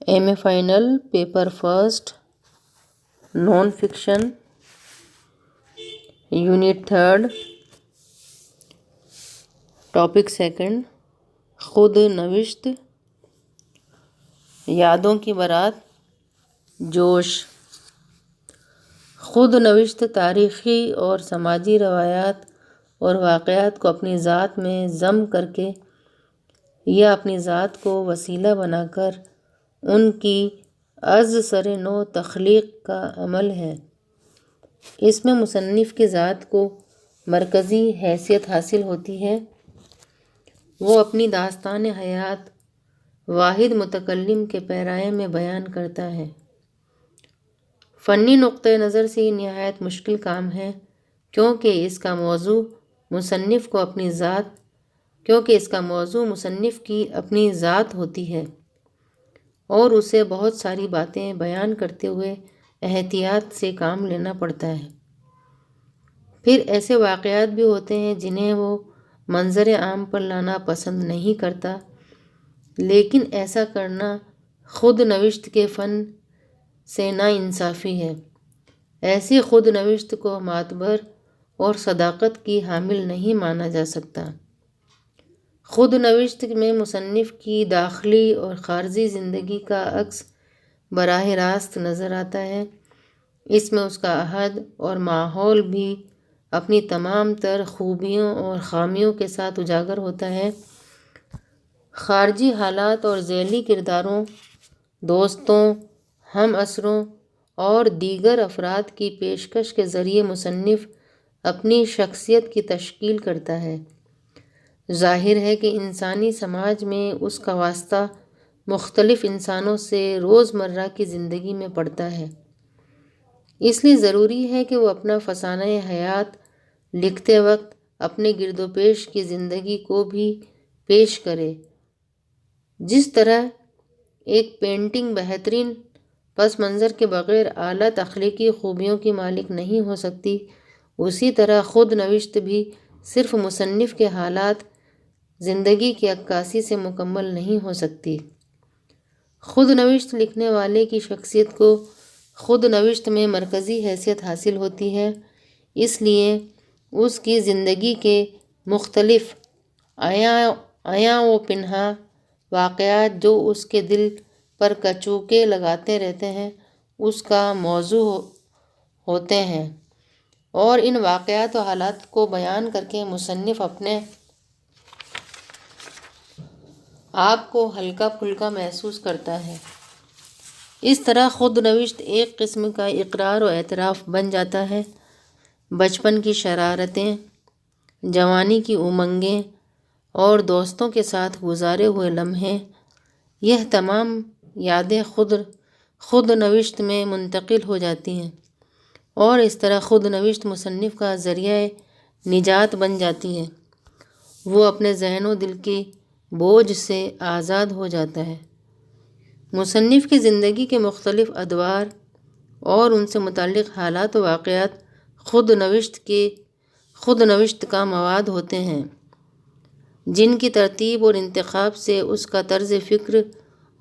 M A final paper first non fiction unit 3 topic 2 خود نوشت یادوں کی بارات جوش خود نوشت تاریخی اور سماجی روایات اور واقعات کو اپنی ذات میں ضم کر کے یا اپنی ذات کو وسیلہ بنا کر ان کی از سر نو تخلیق کا عمل ہے۔ اس میں مصنف کی ذات کو مرکزی حیثیت حاصل ہوتی ہے۔ وہ اپنی داستان حیات واحد متکلم کے پیرائے میں بیان کرتا ہے۔ فنی نقطہ نظر سے یہ نہایت مشکل کام ہے کیونکہ اس کا موضوع مصنف کی اپنی ذات ہوتی ہے اور اسے بہت ساری باتیں بیان کرتے ہوئے احتیاط سے کام لینا پڑتا ہے۔ پھر ایسے واقعات بھی ہوتے ہیں جنہیں وہ منظر عام پر لانا پسند نہیں کرتا، لیکن ایسا کرنا خود نوشت کے فن سے ناانصافی ہے۔ ایسی خود نوشت کو معتبر اور صداقت کی حامل نہیں مانا جا سکتا۔ خود نوشت میں مصنف کی داخلی اور خارجی زندگی کا عکس براہ راست نظر آتا ہے۔ اس میں اس کا عہد اور ماحول بھی اپنی تمام تر خوبیوں اور خامیوں کے ساتھ اجاگر ہوتا ہے۔ خارجی حالات اور ذیلی کرداروں، دوستوں، ہم عصروں اور دیگر افراد کی پیشکش کے ذریعے مصنف اپنی شخصیت کی تشکیل کرتا ہے۔ ظاہر ہے کہ انسانی سماج میں اس کا واسطہ مختلف انسانوں سے روزمرہ کی زندگی میں پڑتا ہے، اس لیے ضروری ہے کہ وہ اپنا فسانہ حیات لکھتے وقت اپنے گرد و پیش کی زندگی کو بھی پیش کرے۔ جس طرح ایک پینٹنگ بہترین پس منظر کے بغیر اعلیٰ تخلیقی خوبیوں کی مالک نہیں ہو سکتی، اسی طرح خود نوشت بھی صرف مصنف کے حالات زندگی کی عکاسی سے مکمل نہیں ہو سکتی۔ خود نوشت لکھنے والے کی شخصیت کو خود نوشت میں مرکزی حیثیت حاصل ہوتی ہے، اس لیے اس کی زندگی کے مختلف عیاں و پنہاں واقعات جو اس کے دل پر کچوکے لگاتے رہتے ہیں اس کا موضوع ہوتے ہیں، اور ان واقعات و حالات کو بیان کر کے مصنف اپنے آپ کو ہلکا پھلکا محسوس کرتا ہے۔ اس طرح خود نوشت ایک قسم کا اقرار و اعتراف بن جاتا ہے۔ بچپن کی شرارتیں، جوانی کی امنگیں اور دوستوں کے ساتھ گزارے ہوئے لمحے، یہ تمام یادیں خود نوشت میں منتقل ہو جاتی ہیں اور اس طرح خود نوشت مصنف کا ذریعہ نجات بن جاتی ہے۔ وہ اپنے ذہن و دل کے بوجھ سے آزاد ہو جاتا ہے۔ مصنف کی زندگی کے مختلف ادوار اور ان سے متعلق حالات و واقعات خود نوشت کا مواد ہوتے ہیں، جن کی ترتیب اور انتخاب سے اس کا طرز فکر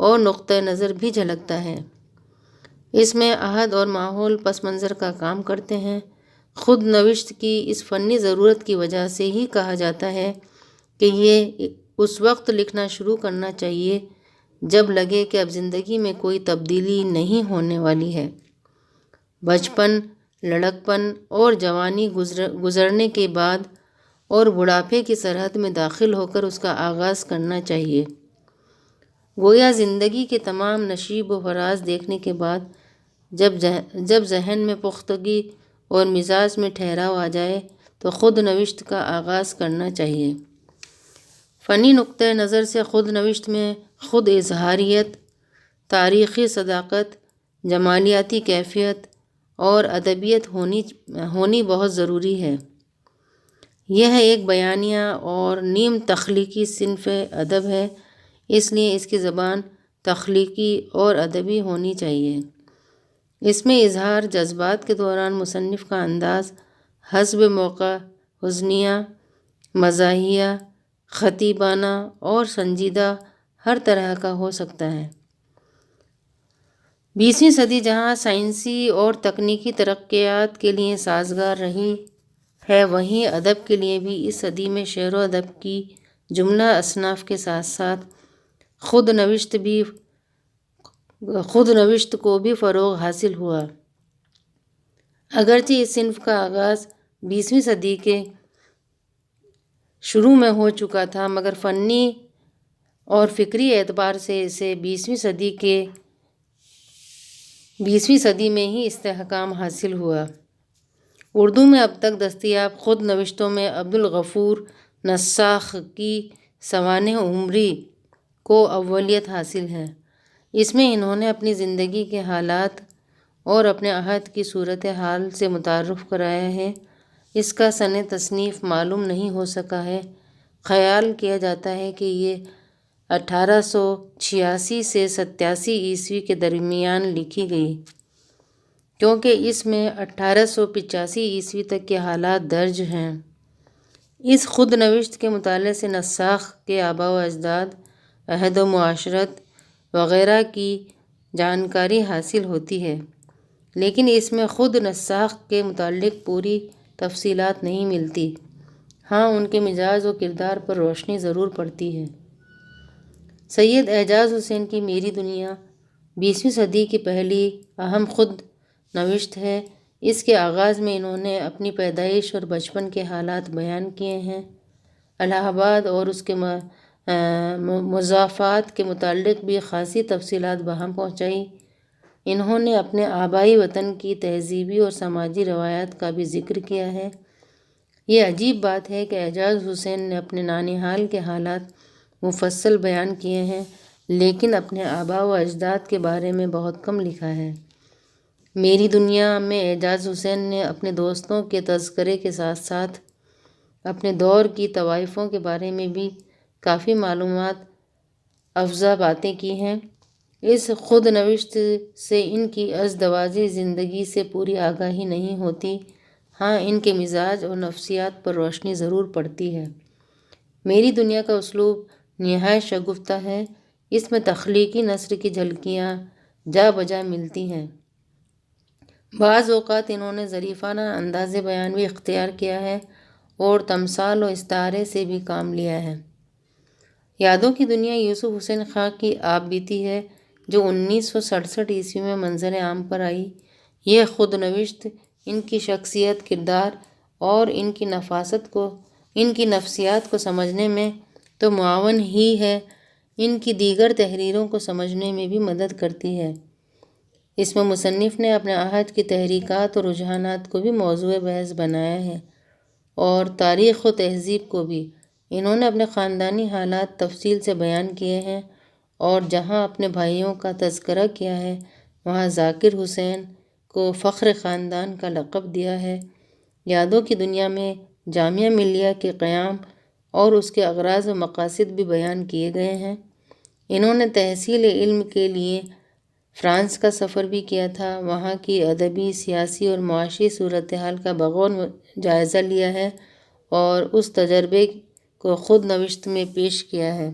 اور نقطہ نظر بھی جھلکتا ہے۔ اس میں عہد اور ماحول پس منظر کا کام کرتے ہیں۔ خود نوشت کی اس فنی ضرورت کی وجہ سے ہی کہا جاتا ہے کہ یہ اس وقت لکھنا شروع کرنا چاہیے جب لگے کہ اب زندگی میں کوئی تبدیلی نہیں ہونے والی ہے۔ بچپن، لڑکپن اور جوانی گزرنے کے بعد اور بڑھاپے کی سرحد میں داخل ہو کر اس کا آغاز کرنا چاہیے۔ گویا زندگی کے تمام نشیب و فراز دیکھنے کے بعد جب ذہن میں پختگی اور مزاج میں ٹھہراؤ آ جائے تو خود نوشت کا آغاز کرنا چاہیے۔ فنی نقطہ نظر سے خود نوشت میں خود اظہاریت، تاریخی صداقت، جمالیاتی کیفیت اور ادبیت ہونی بہت ضروری ہے۔ یہ ایک بیانیہ اور نیم تخلیقی صنف ادب ہے، اس لیے اس کی زبان تخلیقی اور ادبی ہونی چاہیے۔ اس میں اظہار جذبات کے دوران مصنف کا انداز حسب موقع حسنیہ، مزاحیہ، خطیبانہ اور سنجیدہ ہر طرح کا ہو سکتا ہے۔ 20ویں صدی جہاں سائنسی اور تکنیکی ترقیات کے لیے سازگار رہی ہے، وہیں ادب کے لیے بھی اس صدی میں شعر و ادب کی جملہ اصناف کے ساتھ ساتھ خود نوشت کو بھی فروغ حاصل ہوا۔ اگرچہ اس صنف کا آغاز 20ویں صدی کے شروع میں ہو چکا تھا، مگر فنی اور فکری اعتبار سے اسے 20ویں صدی میں ہی استحکام حاصل ہوا۔ اردو میں اب تک دستیاب خود نوشتوں میں عبدالغفور نساخ کی سوانح عمری کو اولیت حاصل ہے۔ اس میں انہوں نے اپنی زندگی کے حالات اور اپنے عہد کی صورتحال سے متعارف کرایا ہے۔ اس کا سنِ تصنیف معلوم نہیں ہو سکا ہے۔ خیال کیا جاتا ہے کہ یہ 1886 سے 87 کے درمیان لکھی گئی، کیونکہ اس میں 1885 تک کے حالات درج ہیں۔ اس خود نوشت کے مطالعے سے نساخ کے آباء و اجداد، عہد و معاشرت وغیرہ کی جانکاری حاصل ہوتی ہے، لیکن اس میں خود نساخ کے متعلق پوری تفصیلات نہیں ملتی۔ ہاں، ان کے مزاج و کردار پر روشنی ضرور پڑتی ہے۔ سید اعجاز حسین کی میری دنیا 20ویں صدی کی پہلی اہم خود نوشت ہے۔ اس کے آغاز میں انہوں نے اپنی پیدائش اور بچپن کے حالات بیان کیے ہیں۔ الہ آباد اور اس کے مضافات کے متعلق بھی خاصی تفصیلات بہم پہنچائی۔ انہوں نے اپنے آبائی وطن کی تہذیبی اور سماجی روایات کا بھی ذکر کیا ہے۔ یہ عجیب بات ہے کہ اعجاز حسین نے اپنے نانہال کے حالات مفصل بیان کیے ہیں، لیکن اپنے آباء و اجداد کے بارے میں بہت کم لکھا ہے۔ میری دنیا میں اعجاز حسین نے اپنے دوستوں کے تذکرے کے ساتھ ساتھ اپنے دور کی طوائفوں کے بارے میں بھی کافی معلومات افزا باتیں کی ہیں۔ اس خود نوشت سے ان کی ازدواجی زندگی سے پوری آگاہی نہیں ہوتی۔ ہاں، ان کے مزاج اور نفسیات پر روشنی ضرور پڑتی ہے۔ میری دنیا کا اسلوب نہایت شگفتہ ہے۔ اس میں تخلیقی نثر کی جھلکیاں جا بجا ملتی ہیں۔ بعض اوقات انہوں نے ظریفانہ انداز بیان بھی اختیار کیا ہے اور تمثال و استعارے سے بھی کام لیا ہے۔ یادوں کی دنیا یوسف حسین خاں کی آپ بیتی ہے، جو 1967 میں منظر عام پر آئی۔ یہ خود نوشت ان کی شخصیت، کردار اور ان کی نفسیات کو سمجھنے میں تو معاون ہی ہے، ان کی دیگر تحریروں کو سمجھنے میں بھی مدد کرتی ہے۔ اس میں مصنف نے اپنے عہد کی تحریکات اور رجحانات کو بھی موضوع بحث بنایا ہے، اور تاریخ و تہذیب کو بھی۔ انہوں نے اپنے خاندانی حالات تفصیل سے بیان کیے ہیں، اور جہاں اپنے بھائیوں کا تذکرہ کیا ہے، وہاں ذاکر حسین کو فخر خاندان کا لقب دیا ہے۔ یادوں کی دنیا میں جامعہ ملیہ کے قیام اور اس کے اغراض و مقاصد بھی بیان کیے گئے ہیں۔ انہوں نے تحصیل علم کے لیے فرانس کا سفر بھی کیا تھا، وہاں کی ادبی، سیاسی اور معاشی صورتحال کا بغور جائزہ لیا ہے اور اس تجربے کو خود نوشت میں پیش کیا ہے۔